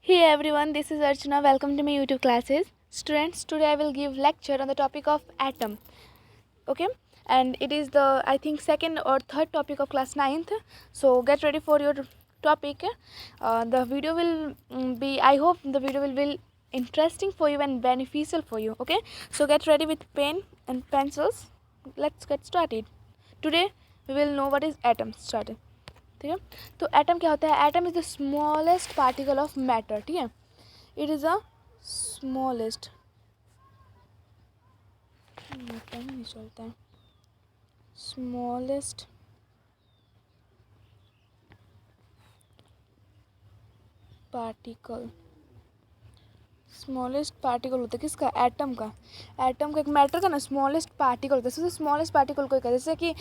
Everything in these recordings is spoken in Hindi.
Hey everyone, this is Archana. Welcome to my YouTube classes. Students, today I will give lecture on the topic of atom. Okay, and it is the I think second or third topic of class 9th. So get ready for your topic. The video will be. I hope the video will be interesting for you and beneficial for you. Okay, so get ready with pen and pencils. Let's get started. Today we will know what is atom. Started. ठीक है, तो एटम क्या होता है? Atom is the smallest particle of matter. ठीक है, इट इज अ स्मॉलेस्ट, नहीं चलता है, स्मॉलेस्ट पार्टिकल. स्मॉलेस्ट पार्टिकल होता है किसका? एटम का. एटम का, एक मैटर का ना स्मॉलेस्ट पार्टिकल होता है. सबसे स्मॉलेस्ट पार्टिकल को कहते हैं. जैसे कि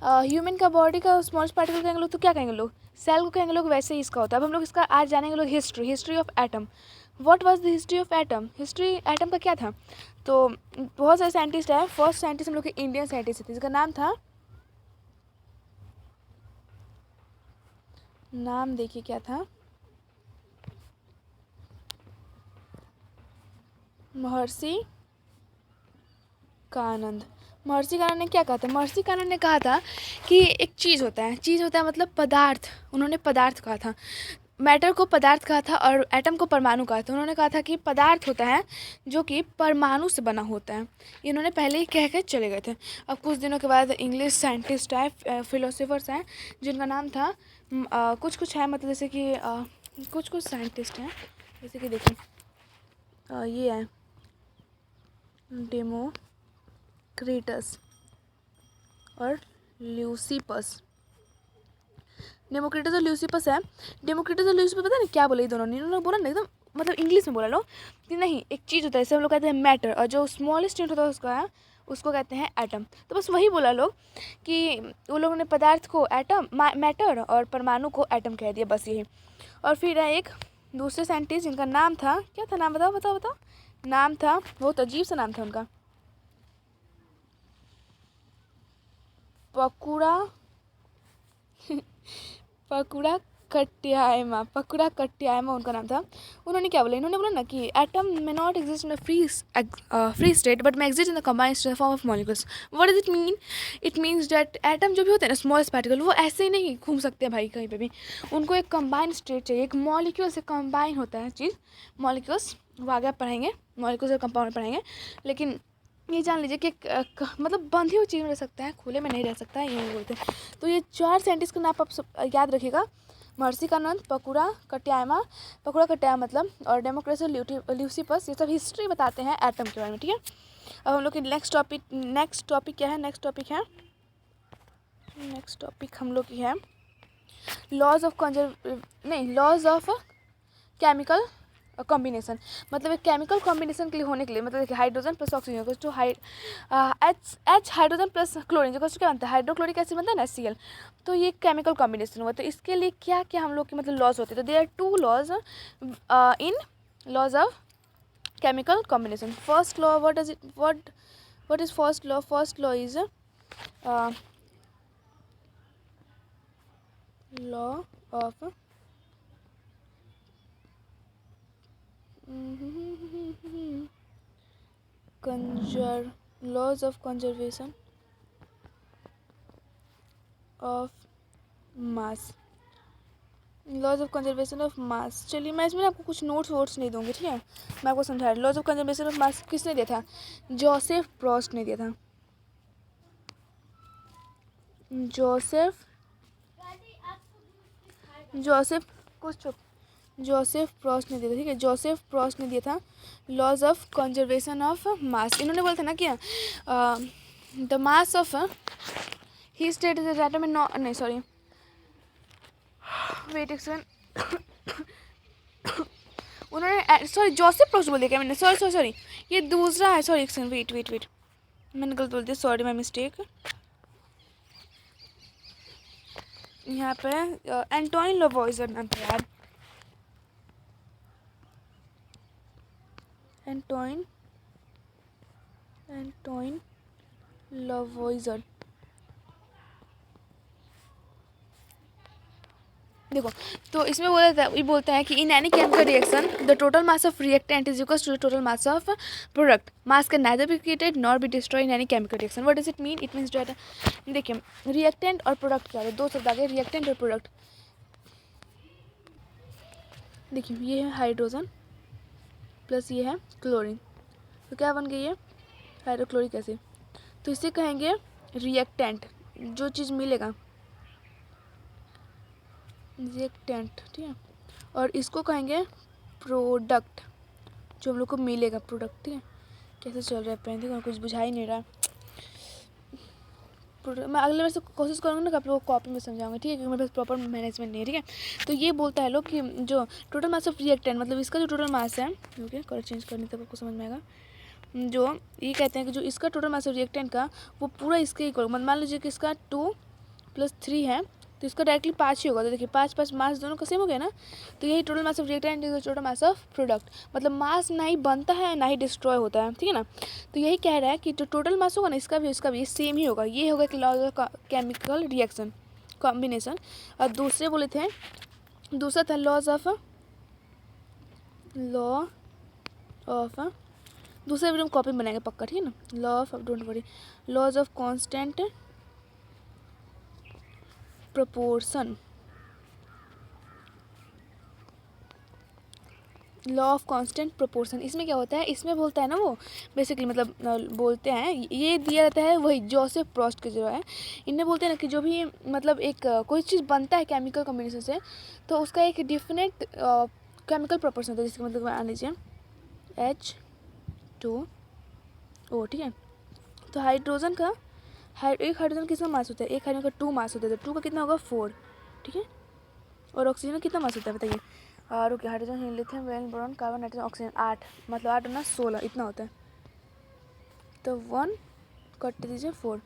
ह्यूमन का बॉडी का स्मॉलेस्ट पार्टिकल कहेंगे लोग तो क्या कहेंगे लोग? सेल को कहेंगे लोग. वैसे ही इसका होता है. अब हम लोग इसका आज जानेंगे लोग history of atom. What was the history of atom? History atom का क्या था? तो बहुत सारे साइंटिस्ट हैं. फर्स्ट साइंटिस्ट हम लोग के इंडियन साइंटिस्ट थे जिसका नाम देखिए क्या था? महर्षि कानंद. महर्षि कानंद ने क्या कहा था? महर्षि कानंद ने कहा था कि एक चीज़ होता है मतलब पदार्थ. उन्होंने पदार्थ कहा था. मैटर को पदार्थ कहा था और एटम को परमाणु कहा था. उन्होंने कहा था कि पदार्थ होता है जो कि परमाणु से बना होता है. इन्होंने पहले ही कह के चले गए थे. अब कुछ दिनों के बाद इंग्लिश साइंटिस्ट आए, फिलोसोफर्स हैं जिनका नाम था कुछ है, मतलब जैसे कि कुछ साइंटिस्ट हैं जैसे कि देखिए ये है डेमोक्रिटस और ल्यूसिपस. डेमोक्रिटस और ल्यूसिपस है. डेमोक्रिटस और ल्यूसिपस पता नहीं क्या बोले ये दोनों ने. इन्होंने बोला ना एकदम मतलब इंग्लिश में बोला लो कि नहीं, एक चीज़ होता है जैसे हम लोग कहते हैं मैटर, और जो स्मॉलेस्ट यूनिट होता है उसको कहते हैं एटम. तो बस वही बोला लोग कि वो लोगों ने पदार्थ को एटम मैटर और परमाणु को एटम कह दिया, बस यही. और फिर एक दूसरे साइंटिस्ट जिनका नाम था, क्या था नाम? बताओ. नाम था, बहुत अजीब सा नाम था उनका, पकुड़ा पकुड़ा कट्यायमा उनका नाम था. उन्होंने क्या बोला? इन्होंने बोला ना कि एटम में not exist in free state but में exist in the combined form of molecules. What does it mean? It means that atom जो भी होते हैं ना स्मॉलेस्ट पार्टिकल, वो ऐसे ही नहीं घूम सकते हैं भाई कहीं पे भी. उनको एक कंबाइंड स्टेट चाहिए. एक मॉलिक्यूल से कंबाइन होता है चीज़. मॉलिक्यूल्स वो आगे आप पढ़ेंगे, मॉलिक्यूल्स और कंपाउंड पढ़ेंगे. लेकिन ये जान लीजिए कि मतलब बंधी हुई चीज़ में रह सकता है, खुले में नहीं रह सकता है, ये बोलते हैं. तो ये चार साइंटिस्ट का नाम आप सब याद रखिएगा. महर्षि कानंद, पकुड़ा कट्यायमा मतलब, और डेमोक्रेसी ल्यूसिपस. ये सब हिस्ट्री बताते हैं एटम के बारे में. ठीक है, अब हम लोग की नेक्स्ट टॉपिक क्या है? नेक्स्ट टॉपिक हम लोग की है लॉज ऑफ केमिकल कॉम्बिनेशन. मतलब एक केमिकल कॉम्बिनेशन के लिए होने के लिए, मतलब देखिए hydrogen plus oxygen to H hydrogen plus chlorine जो क्या बनता है? हाइड्रोक्लोरिक एसिड बनता है ना, HCl. तो ये केमिकल कॉम्बिनेशन हुआ. तो इसके लिए क्या क्या हम लोग के मतलब लॉज होते हैं? तो there are 2 laws in laws of chemical combination. First law, what is first law? First law is law of laws of conservation of mass. Laws of conservation of mass. चलिए मैं इसमें आपको कुछ नोट्स नहीं दूंगी. ठीक है, मैं आपको समझा रही. Laws of conservation of mass किसने दिया था? जोसेफ प्रॉस्ट ने दिया था. जोसेफ प्रॉस्ट ने दिया था. ठीक है, जोसेफ प्रॉस्ट ने दिया था laws of conservation of mass. इन्होंने बोला था ना कि the mass of he state is atom in नहीं सॉरी वेट एक सेकंड. उन्होंने सॉरी जोसेफ प्रॉस्ट बोल दिया क्या मैंने? सॉरी ये दूसरा है. सॉरी एक सेकंड, वेट मैंने गलत बोल दिया. Sorry my mistake. यहाँ पे एंटोइन लवॉइजर नाम था यार. Antoine Lavoisier. देखो, तो इसमें बोलता है कि in any chemical reaction the total mass of reactant is equal to the total mass of product. Mass can neither be created nor be destroy in any chemical reaction. What does it mean? It means that, देखिए रिएक्टेंट और प्रोडक्ट क्या है, दो शब्द आ गए, रिएक्टेंट और प्रोडक्ट। देखिए ये है हाइड्रोजन प्लस ये है क्लोरीन, तो क्या बन गई है हाइड्रोक्लोरिक एसिड। तो इसे कहेंगे रिएक्टेंट, जो चीज़ मिलेगा रिएक्टेंट, ठीक है। और इसको कहेंगे प्रोडक्ट, जो हम लोग को मिलेगा प्रोडक्ट, ठीक है। कैसे चल रहा है पेन, देखो कुछ बुझा ही नहीं रहा। मैं अगले बार से कोशिश करूँगी ना कि आप लोगों को कॉपी में समझाऊंगा, ठीक है, क्योंकि मेरे पास प्रॉपर मैनेजमेंट नहीं है, ठीक है। तो ये बोलता है लोग कि जो टोटल मास ऑफ रिएक्टेंट, मतलब इसका जो टोटल मास है, ओके कलर चेंज करने तब आपको समझ में आएगा। जो ये कहते हैं कि जो इसका टोटल मास ऑफ रिएक्टेंट का वो पूरा इसके इक्वल, मतलब मान लीजिए कि इसका 2 + 3 है, तो इसका डायरेक्टली 5 ही होगा। तो देखिए 5 मास दोनों का सेम हो गया ना। तो यही total mass of reactant is total mass of product, मतलब मास ना ही बनता है ना ही डिस्ट्रॉय होता है, ठीक है ना। तो यही कह रहा है कि जो टोटल मास होगा ना इसका भी सेम ही होगा। ये होगा कि law of chemical reaction combination. और दूसरे बोले थे, दूसरा था लॉ ऑफ दूसरे वीडियो में कॉपी बनाएंगे पक्का, ठीक है ना। Law of, don't worry, laws of constant proportion, law of constant proportion. इसमें क्या होता है, इसमें बोलता है ना वो बेसिकली, मतलब बोलते हैं ये दिया रहता है वही जोसेफ प्रोस्ट के जो है, इन्हें बोलते हैं ना कि जो भी मतलब एक कोई चीज़ बनता है केमिकल कॉम्बिनेशन से, तो उसका एक डिफिनेट केमिकल प्रोपोर्शन होता है। जिसका मतलब मान लीजिए H2O, ठीक है। तो हाइड्रोजन का एक हाइड्रोजन कितना मास होता है, एक हाइड्रोजन का 2 मास होता है, तो 2 का कितना होगा 4, ठीक है। और ऑक्सीजन का कितना मास होता है बताइए। और okay, hydrogen lithium valine boron carbon nitrogen oxygen 8, मतलब 8 ना 16 इतना होता है। तो 1 कट दीजिए 4,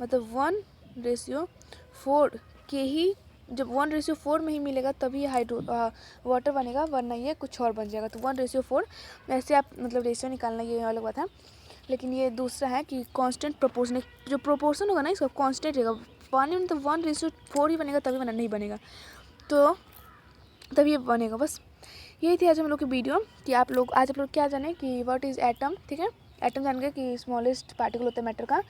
मतलब 1:4 के ही, जब 1:4 में ही मिलेगा तभी वाटर बनेगा, वरना ये कुछ और बन जाएगा। तो 1:4 ऐसे आप मतलब रेशियो निकालना, ये अलग बात है। लेकिन ये दूसरा है कि कांस्टेंट प्रोपोर्शन, जो प्रोपोर्शन होगा ना इसका कांस्टेंट रहेगा। पानी में तो 1:4 ही बनेगा, तभी नहीं बनेगा, तो तब ये बनेगा। बस यही थी आज हम लोग की वीडियो कि आज आप लोग क्या जाने कि व्हाट इज़ एटम, ठीक है। एटम जान गए कि स्मॉलेस्ट पार्टिकल होता है मैटर का।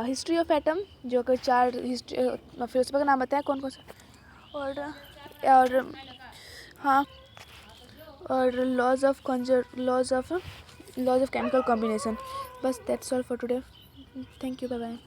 हिस्ट्री ऑफ एटम, जो कि 4 फिलोसफर का नाम बताया कौन कौन सा, और हाँ, और लॉज ऑफ केमिकल कॉम्बिनेशन। बस that's all for today. Thank you, bye bye.